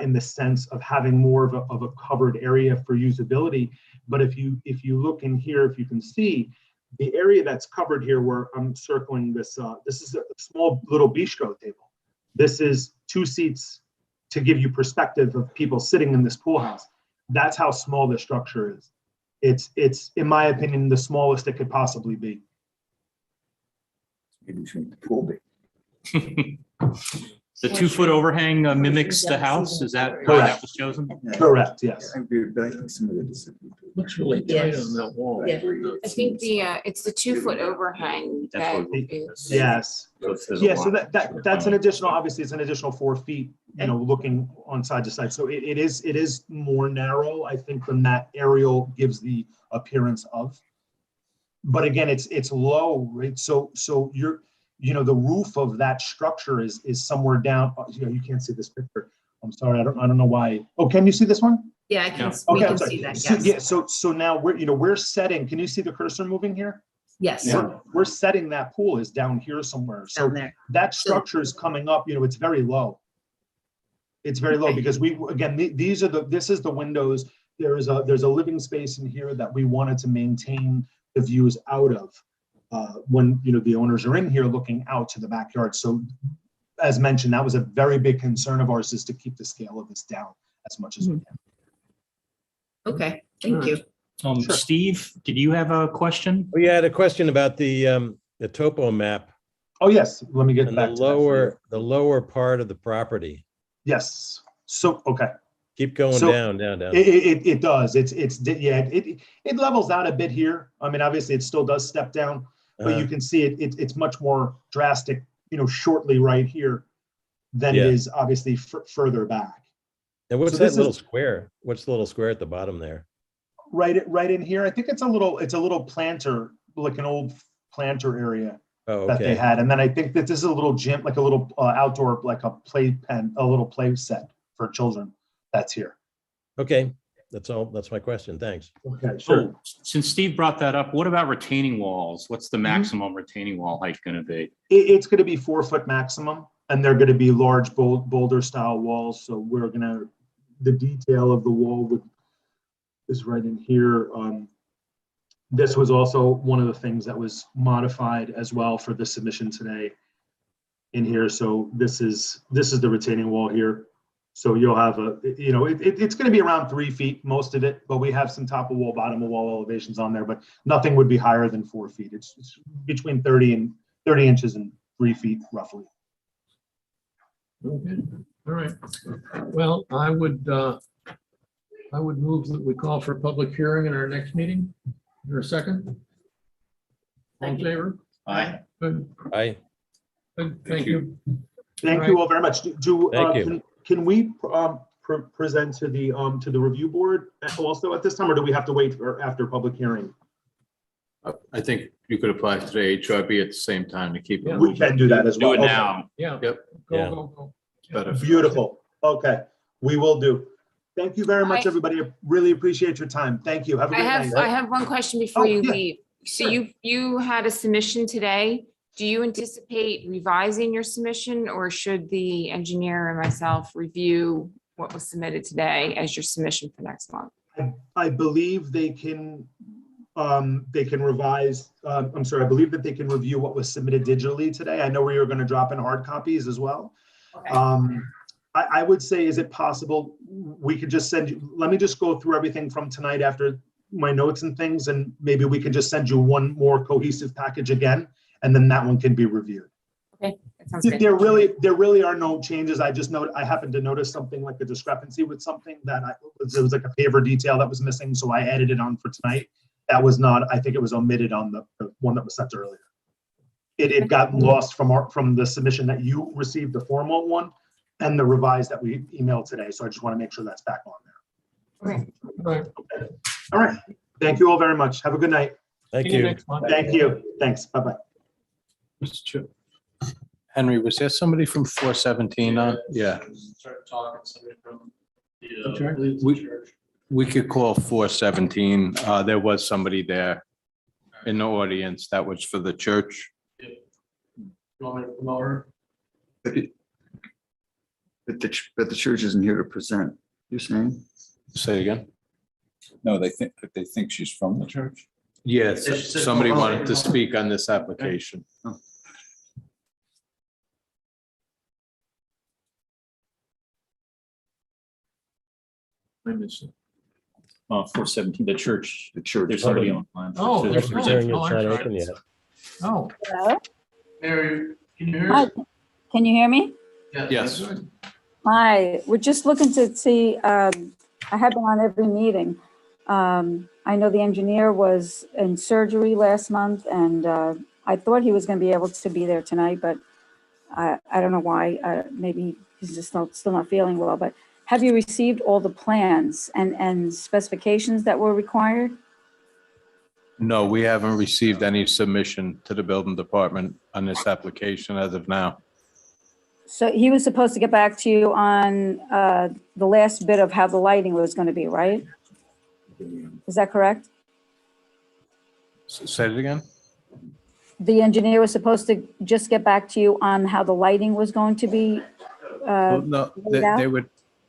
in the sense of having more of a covered area for usability. But if you look in here, if you can see, the area that's covered here where I'm circling this, this is a small little bistro table. This is 2 seats to give you perspective of people sitting in this pool house. That's how small the structure is. It's in my opinion, the smallest it could possibly be. Maybe shrink the pool bit. The 2-foot overhang mimics the house. Is that why Correct. that was chosen? Correct, yes. I agree, but I think some of it is. Looks really tight Yes. on that wall. Yeah. I think it's the 2-foot overhang That's that what- is. Yes. So there's a Yeah, so lot. that's an additional, obviously it's an additional 4 feet, looking on side to side. So it is more narrow, I think, than that aerial gives the appearance of. But again, it's low, right? So you're, the roof of that structure is somewhere down, you can't see this picture. I'm sorry, I don't know why. Oh, can you see this one? Yeah, we Okay, can I'm sorry. see that, So, yes. yeah, so now we're setting, can you see the cursor moving here? Yes, We're setting that pool is down here somewhere. So down there. that structure is coming up, it's very low. It's very low Okay. because this is the windows. There's a living space in here that we wanted to maintain the views out of when, the owners are in here looking out to the backyard. So as mentioned, that was a very big concern of ours, is to keep the scale of this down as much as we can. Okay, thank you. Sure. Steve, did you have a question? We had a question about the topo map Oh, yes, let me get and back to that for you. the lower part of the property. Yes, so, okay. Keep going So, down. It does. It levels out a bit here. I mean, obviously it still does step down, but you can see it's much more drastic, shortly right here than it Yeah. is obviously further back. And what's So that this little is- square? What's the little square at the bottom there? Right in here. I think it's a little planter, like an old planter area Oh, that they okay. had. And then I think that this is a little gym, like a little outdoor, like a play pen, a little play set for children that's here. Okay, that's all. That's my question. Thanks. Okay, sure. Oh, since Steve brought that up, what about retaining walls? What's the maximum retaining wall height going to be? It's going to be 4-foot maximum, and they're going to be large boulder style walls. So the detail of the wall is right in here. This was also one of the things that was modified as well for the submission today in here. So this is the retaining wall here. So you'll have it's going to be around 3 feet, most of it, but we have some top of wall, bottom of wall elevations on there, but nothing would be higher than 4 feet. It's between 30 inches and 3 feet roughly. Okay, all right. Well, I would move that we call for a public hearing in our next meeting. Is there a second? All in favor? Aye. Good, Aye. good, thank you. Thank All you right. all very much. Thank you. Can we present to the review board also at this time, or do we have to wait for after public hearing? I think you could apply to the HRB at the same time to keep it. We can do that as well. Do it Okay. now. Yeah. Yep. Go, Yeah. go, go. Better. Beautiful. Okay, we will do. Thank you very much, I- everybody. Really appreciate your time. Thank you. Have a I great have, night. I have one question before Oh, you yeah. leave. So Sure. you had a submission today. Do you anticipate revising your submission, or should the engineer and myself review what was submitted today as your submission for next month? I believe they can revise, I'm sorry, I believe that they can review what was submitted digitally today. I know we were going to drop in hard copies as well. Okay. I would say, is it possible we could just send you, let me just go through everything from tonight after my notes and things, and maybe we can just send you one more cohesive package again, and then that one can be reviewed. Okay, that sounds good. There really are no changes. I just I happened to notice something like a discrepancy with something that there was like a paver detail that was missing, so I added it on for tonight. That was not, I think it was omitted on the one that was sent earlier. It got lost from the submission that you received, the formal one, and the revised that we emailed today. So I just want to make sure that's back on there. Okay. Okay. All right. Thank you all very much. Have a good night. Thank See you you. next month. Thank you. Thanks. Bye-bye. Mr. Chair. Henry, was there somebody from 417 on? Yeah. Start talking, somebody from We could call 417. There was somebody there in the audience that was for the church. You want me to come over? But the church isn't here to present, you're saying? Say it again. No, they think she's from the church. Yes, It's- somebody wanted to speak on this application. I miss it. 417, the church. The church. There's somebody online. Oh, So- there's- Hearing Oh, is I'm not sorry. open yet. Oh, Mary, can you hear Hi, us? can you hear me? Yes. Hi, we're just looking to see, I have been on every meeting. I know the engineer was in surgery last month, and I thought he was going to be able to be there tonight, but I don't know why. Maybe he's just still not feeling well. But have you received all the plans and specifications that were required? No, we haven't received any submission to the building department on this application as of now. So he was supposed to get back to you on the last bit of how the lighting was going to be, right? Is that correct? Say it again? The engineer was supposed to just get back to you on how the lighting was going to be. Well, no, laid out?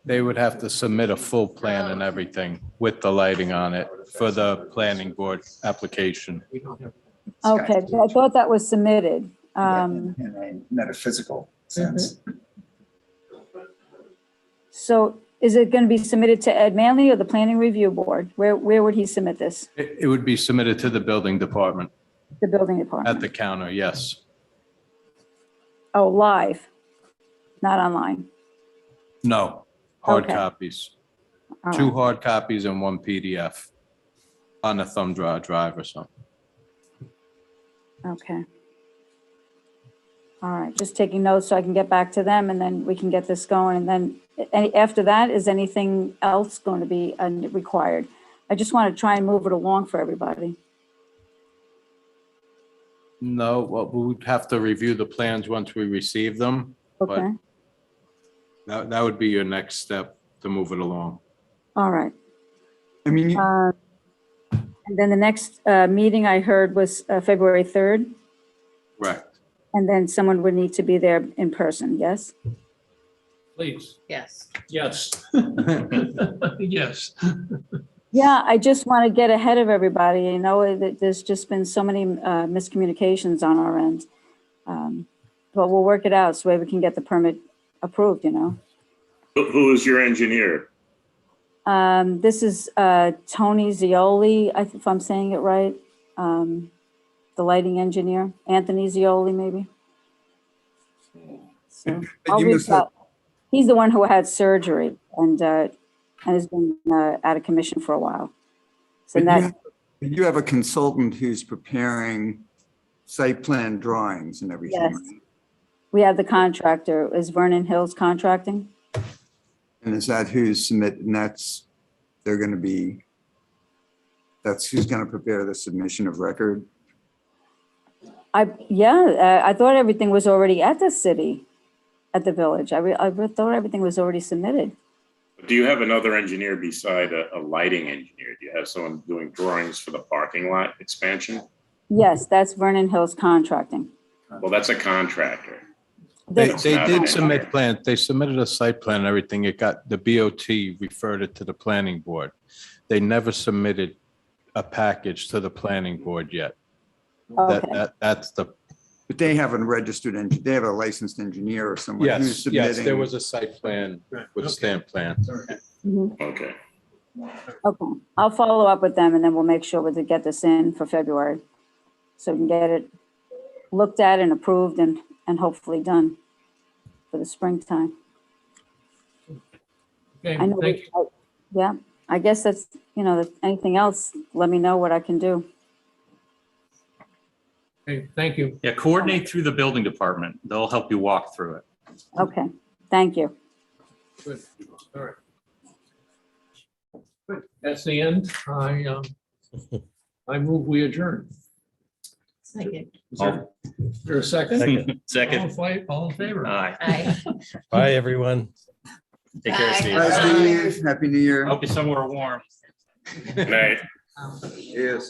they would have to submit a full plan and everything with the lighting on it for the planning board application. we don't have. Okay, I thought that was submitted. In a metaphysical sense. So is it going to be submitted to Ed Manley or the Planning Review Board? Where would he submit this? It would be submitted to the building department The building at department? the counter, yes. Oh, live, not online. No, hard Okay. copies. All Two right. hard copies and one PDF on a thumb drive or something. Okay. All right, just taking notes so I can get back to them, and then we can get this going. And then after that, is anything else going to be required? I just want to try and move it along for everybody. No, well, we would have to review the plans once we receive them. But Okay, that would be your next step to move it along. all right. I mean, And then the next meeting I heard was February 3rd, Correct. and then someone would need to be there in person, yes? Please, Yes. yes. Yes. Yeah, I just want to get ahead of everybody. You know, there's just been so many miscommunications on our end. But we'll work it out so we can get the permit approved, you know? Who is your engineer? This is Tony Zioli, if I'm saying it right. The lighting engineer, Anthony Zioli, maybe. So I'll you reach must have- out. He's the one who had surgery and has been out of commission for a while. So that, you have a consultant who's preparing site plan drawings and everything. yes. right? We have the contractor, is Vernon Hills Contracting? And is that who's submitted, and they're going to be That's who's going to prepare the submission of record. I thought everything was already at the city, at the village. I thought everything was already submitted. Do you have another engineer beside a lighting engineer? Do you have someone doing drawings for the parking lot expansion? Yes, that's Vernon Hills Contracting. Well, that's a contractor. They That's not did an submit engineer. plans. They submitted a site plan and everything. It got, the BOT referred it to the planning board. They never submitted a package to the planning board yet. Okay. That's the, But they have a registered, they have a licensed engineer or someone who's yes, submitting. there was a site plan with a stamp plan. Mhm. Okay. Okay, I'll follow up with them and then we'll make sure to get this in for February. So we can get it looked at and approved and hopefully done for the springtime. Okay, I know, thank you. yeah, I guess that's, anything else, let me know what I can do. Okay, thank you. Yeah, coordinate through the building department. They'll help you walk through it. Okay, thank you. Good, all right. Good, that's the end. I move we adjourn. Second. Is there a second? Second. Second. All in favor? Aye. Aye. Bye, everyone. Take care, Bye. Steve. Hi, Steve. Happy New Year. Hope you're somewhere warm. Good night. Yes.